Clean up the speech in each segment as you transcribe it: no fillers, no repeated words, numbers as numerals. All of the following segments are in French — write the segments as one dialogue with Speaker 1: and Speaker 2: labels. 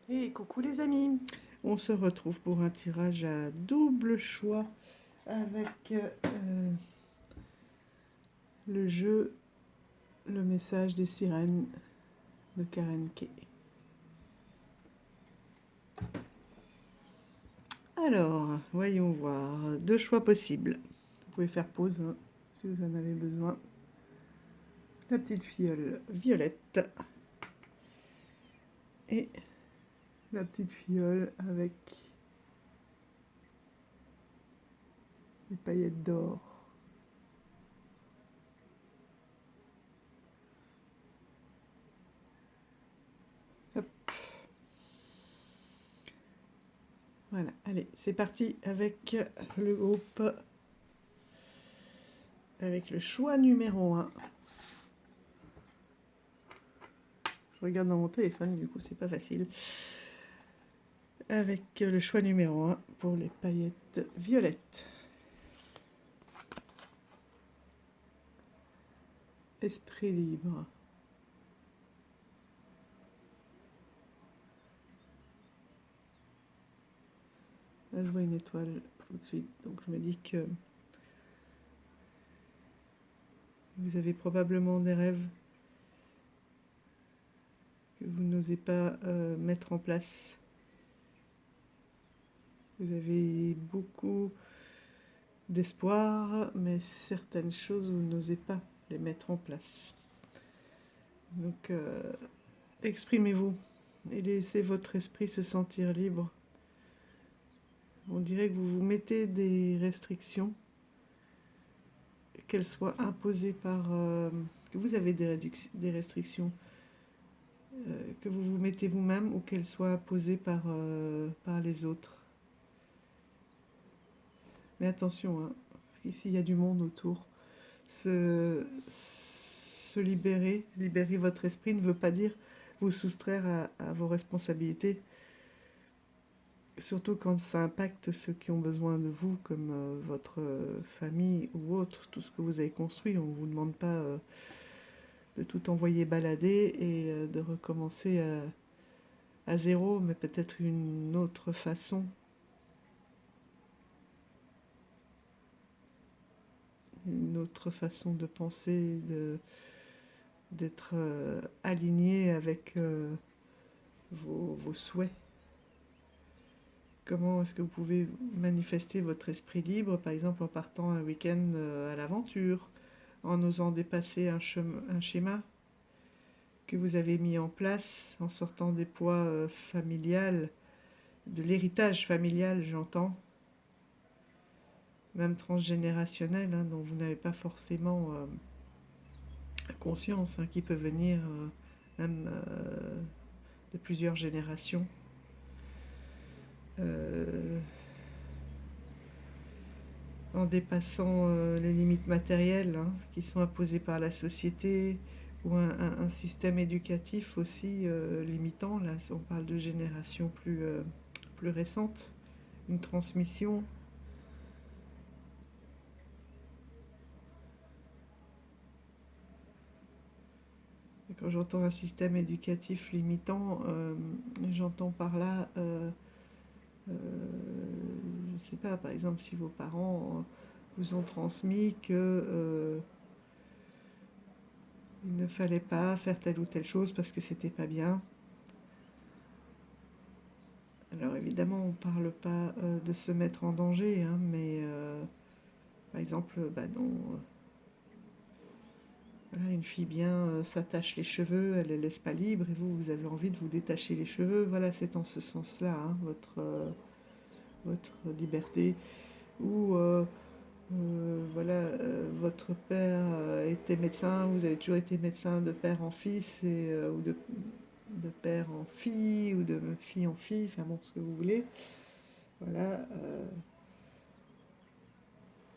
Speaker 1: Et coucou les amis, on se retrouve pour un tirage à double choix avec le jeu Le message des sirènes de Karen Kay. Alors, voyons voir, deux choix possibles. Vous pouvez faire pause hein, si vous en avez besoin. La petite fiole violette et la petite fiole avec les paillettes d'or. Hop. Voilà, allez, c'est parti avec le groupe, avec le choix numéro 1. Je regarde dans mon téléphone, du coup c'est pas facile. Avec le choix numéro 1 pour les paillettes violettes. Esprit libre. Là je vois une étoile tout de suite, donc je me dis que vous avez probablement des rêves que vous n'osez pas mettre en place. Vous avez beaucoup d'espoir, mais certaines choses, vous n'osez pas les mettre en place. Donc, exprimez-vous et laissez votre esprit se sentir libre. On dirait que vous vous mettez des restrictions, qu'elles soient imposées par... que vous avez des restrictions, que vous vous mettez vous-même ou qu'elles soient imposées par les autres. Mais attention, hein, parce qu'ici il y a du monde autour. Se libérer votre esprit ne veut pas dire vous soustraire à vos responsabilités. Surtout quand ça impacte ceux qui ont besoin de vous, comme votre famille ou autre, tout ce que vous avez construit. On ne vous demande pas de tout envoyer balader et de recommencer à zéro, mais peut-être une autre façon. Une autre façon de penser, d'être aligné avec vos souhaits. Comment est-ce que vous pouvez manifester votre esprit libre, par exemple en partant un week-end à l'aventure, en osant dépasser un schéma que vous avez mis en place, en sortant des poids familiales, de l'héritage familial, j'entends, même transgénérationnel, hein, dont vous n'avez pas forcément conscience, hein, qui peut venir même de plusieurs générations. En dépassant les limites matérielles hein, qui sont imposées par la société ou un système éducatif aussi limitant. Là, on parle de générations plus récentes, une transmission. Et quand j'entends un système éducatif limitant, j'entends par là, je ne sais pas, par exemple, si vos parents vous ont transmis que il ne fallait pas faire telle ou telle chose parce que c'était pas bien. Alors évidemment, on ne parle pas de se mettre en danger, hein, mais par exemple, non, voilà, une fille bien s'attache les cheveux, elle ne les laisse pas libres, et vous avez envie de vous détacher les cheveux. Voilà, c'est en ce sens-là, hein, votre liberté. Ou voilà, votre père était médecin, vous avez toujours été médecin de père en fils, ou de père en fille, ou de fille en fille, enfin bon, ce que vous voulez. Voilà.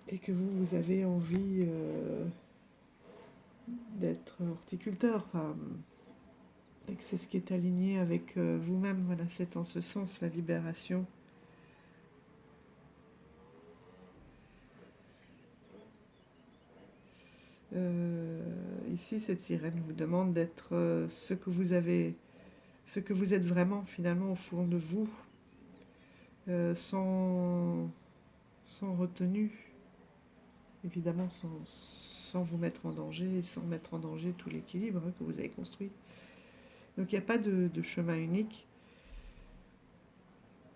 Speaker 1: Et que vous avez envie d'être horticulteur, enfin, et que c'est ce qui est aligné avec vous-même. Voilà, c'est en ce sens la libération. Ici, cette sirène vous demande d'être ce que vous avez, ce que vous êtes vraiment finalement au fond de vous, sans retenue, évidemment sans vous mettre en danger et sans mettre en danger tout l'équilibre que vous avez construit. Donc il n'y a pas de chemin unique.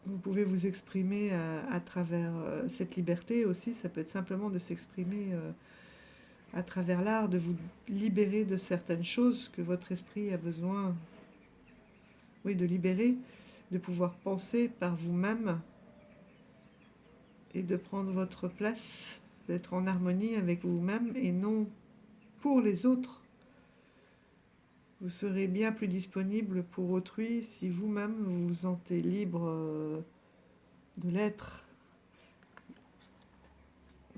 Speaker 1: Vous pouvez vous exprimer à travers cette liberté aussi. Ça peut être simplement de s'exprimer à travers l'art, de vous libérer de certaines choses que votre esprit a besoin, oui, de libérer, de pouvoir penser par vous-même et de prendre votre place, d'être en harmonie avec vous-même et non pour les autres. Vous serez bien plus disponible pour autrui si vous-même vous vous sentez libre de l'être.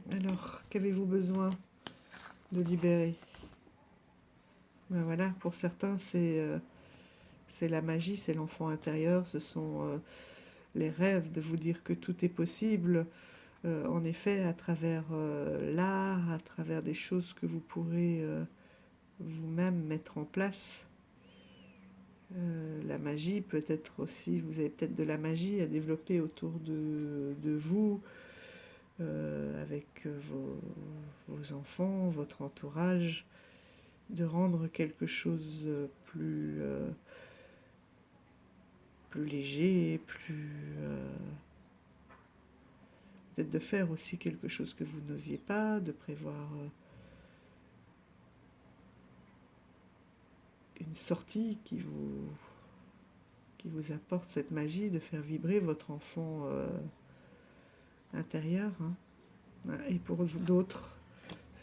Speaker 1: Alors, qu'avez-vous besoin de libérer? Ben voilà, pour certains, c'est la magie, c'est l'enfant intérieur, ce sont les rêves, de vous dire que tout est possible, en effet, à travers l'art, à travers des choses que vous pourrez vous-même mettre en place. La magie peut être aussi, vous avez peut-être de la magie à développer autour de vous, avec vos enfants, votre entourage, de rendre quelque chose plus léger, peut-être de faire aussi quelque chose que vous n'osiez pas, de prévoir une sortie qui vous apporte cette magie, de faire vibrer votre enfant intérieur. Hein. Et pour d'autres,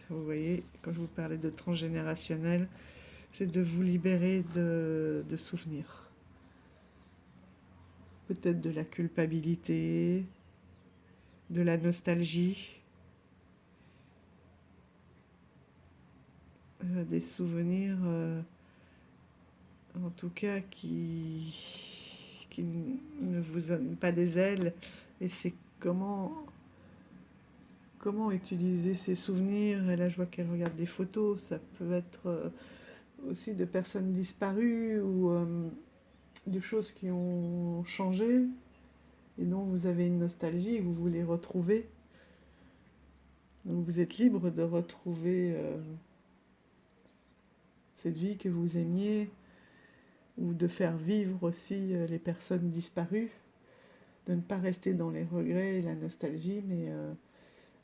Speaker 1: vous voyez, quand je vous parlais de transgénérationnel, c'est de vous libérer de souvenirs. Peut-être de la culpabilité, de la nostalgie, des souvenirs, en tout cas, qui ne vous donnent pas des ailes. Et c'est comment utiliser ces souvenirs. Et là, je vois qu'elle regarde des photos. Ça peut être aussi de personnes disparues ou de choses qui ont changé et dont vous avez une nostalgie et que vous voulez retrouver. Donc vous êtes libre de retrouver cette vie que vous aimiez, ou de faire vivre aussi les personnes disparues, de ne pas rester dans les regrets et la nostalgie, mais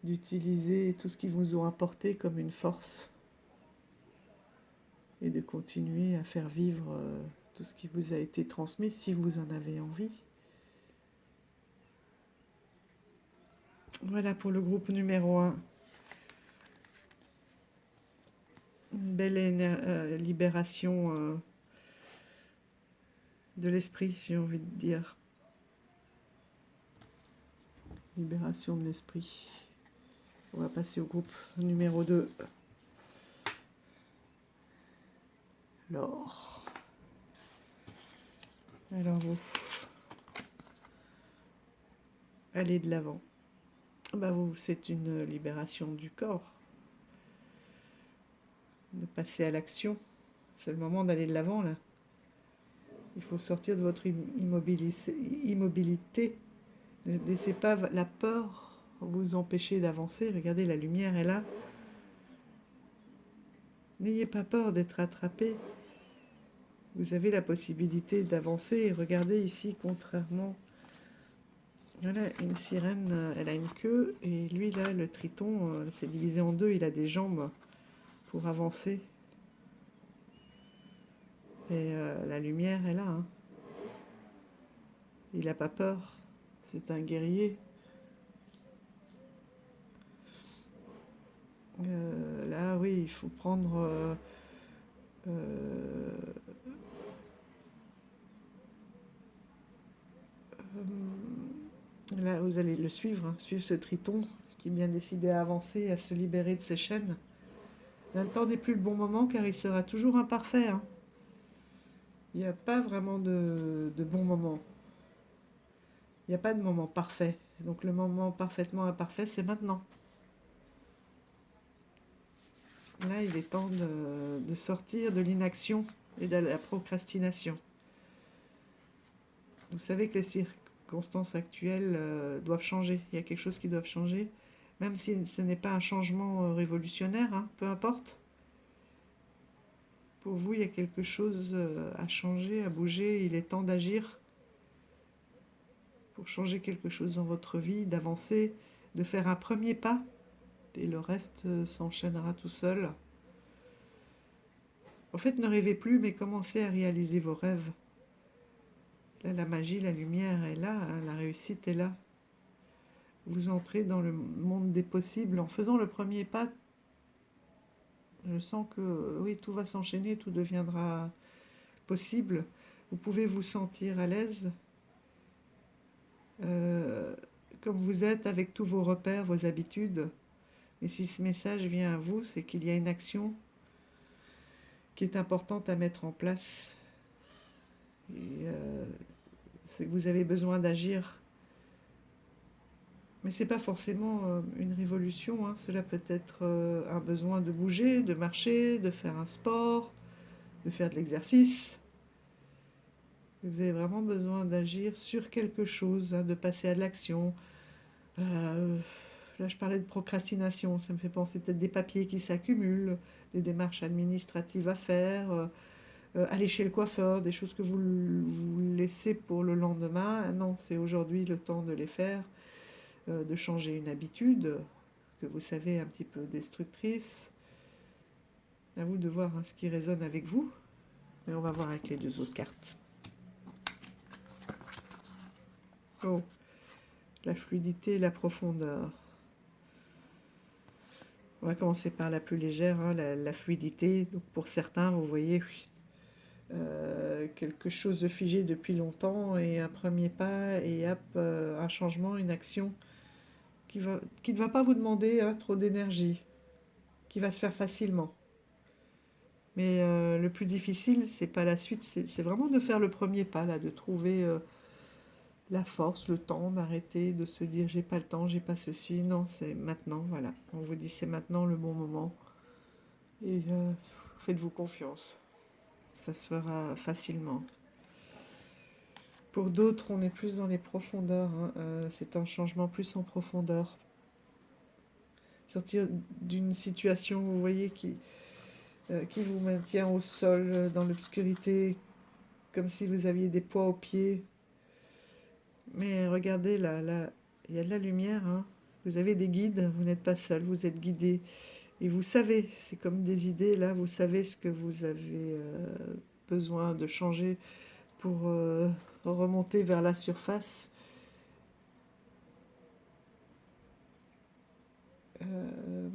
Speaker 1: d'utiliser tout ce qu'ils vous ont apporté comme une force et de continuer à faire vivre tout ce qui vous a été transmis si vous en avez envie. Voilà pour le groupe numéro 1. Une belle libération de l'esprit, j'ai envie de dire. Libération de l'esprit. On va passer au groupe numéro 2. L'or. Alors vous, allez de l'avant. Bah vous, c'est une libération du corps. De passer à l'action. C'est le moment d'aller de l'avant là. Il faut sortir de votre immobilité. Ne laissez pas la peur vous empêcher d'avancer. Regardez, la lumière est là. N'ayez pas peur d'être attrapé. Vous avez la possibilité d'avancer. Et regardez ici, contrairement... Voilà, une sirène, elle a une queue. Et lui, là, le triton, c'est divisé en deux. Il a des jambes pour avancer. Et la lumière est là. Hein. Il n'a pas peur. C'est un guerrier. Là, oui, il faut prendre... là, vous allez le suivre, hein, suivre ce triton qui est bien décidé à avancer, à se libérer de ses chaînes. N'attendez plus le bon moment car il sera toujours imparfait. Hein. Il n'y a pas vraiment de bon moment. Il n'y a pas de moment parfait. Donc le moment parfaitement imparfait, c'est maintenant. Là, il est temps de sortir de l'inaction et de la procrastination. Vous savez que les circonstances actuelles doivent changer. Il y a quelque chose qui doit changer, même si ce n'est pas un changement révolutionnaire, hein, peu importe. Pour vous, il y a quelque chose à changer, à bouger. Il est temps d'agir pour changer quelque chose dans votre vie, d'avancer, de faire un premier pas, et le reste s'enchaînera tout seul. En fait, ne rêvez plus, mais commencez à réaliser vos rêves. Là, la magie, la lumière est là, hein, la réussite est là. Vous entrez dans le monde des possibles en faisant le premier pas. Je sens que oui, tout va s'enchaîner, tout deviendra possible. Vous pouvez vous sentir à l'aise, euh, comme vous êtes, avec tous vos repères, vos habitudes. Mais si ce message vient à vous, c'est qu'il y a une action qui est importante à mettre en place. Et c'est que vous avez besoin d'agir. Mais ce n'est pas forcément une révolution, hein. Cela peut être un besoin de bouger, de marcher, de faire un sport, de faire de l'exercice. Vous avez vraiment besoin d'agir sur quelque chose, hein, de passer à de l'action. Là, je parlais de procrastination, ça me fait penser peut-être des papiers qui s'accumulent, des démarches administratives à faire, aller chez le coiffeur, des choses que vous laissez pour le lendemain. Non, c'est aujourd'hui le temps de les faire, de changer une habitude que vous savez un petit peu destructrice. À vous de voir, hein, ce qui résonne avec vous. Et on va voir avec les deux autres cartes. Oh, la fluidité et la profondeur. On va commencer par la plus légère, hein, la fluidité. Donc pour certains, vous voyez quelque chose de figé depuis longtemps et un premier pas et hop, un changement, une action qui ne va pas vous demander, hein, trop d'énergie, qui va se faire facilement. Mais le plus difficile, c'est pas la suite, c'est vraiment de faire le premier pas, là, de trouver la force, le temps d'arrêter, de se dire j'ai pas le temps, j'ai pas ceci. Non, c'est maintenant, voilà. On vous dit c'est maintenant le bon moment. Et faites-vous confiance. Ça se fera facilement. Pour d'autres, on est plus dans les profondeurs, hein. C'est un changement plus en profondeur. Sortir d'une situation, vous voyez, qui vous maintient au sol, dans l'obscurité, comme si vous aviez des poids aux pieds. Mais regardez, là, il y a de la lumière, hein. Vous avez des guides, vous n'êtes pas seul, vous êtes guidé. Et vous savez, c'est comme des idées, là, vous savez ce que vous avez besoin de changer pour remonter vers la surface. Euh,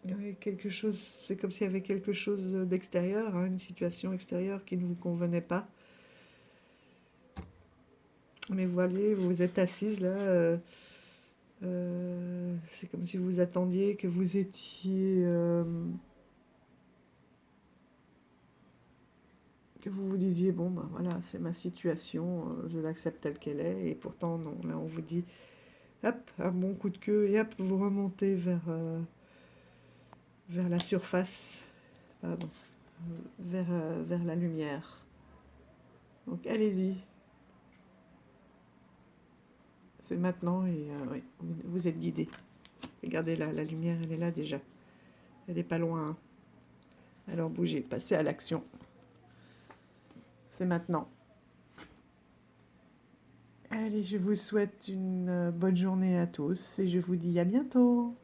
Speaker 1: oui, quelque chose, c'est comme s'il y avait quelque chose d'extérieur, hein, une situation extérieure qui ne vous convenait pas. Mais vous voyez, vous êtes assise là, c'est comme si vous attendiez, que vous étiez, que vous vous disiez, bon ben voilà, c'est ma situation, je l'accepte telle qu'elle est, et pourtant non, là on vous dit, hop, un bon coup de queue, et hop, vous remontez vers la surface, pardon, vers la lumière. Donc allez-y, c'est maintenant, et oui, vous êtes guidé. Regardez là, la lumière, elle est là déjà, elle n'est pas loin, hein. Alors bougez, passez à l'action. C'est maintenant. Allez, je vous souhaite une bonne journée à tous et je vous dis à bientôt.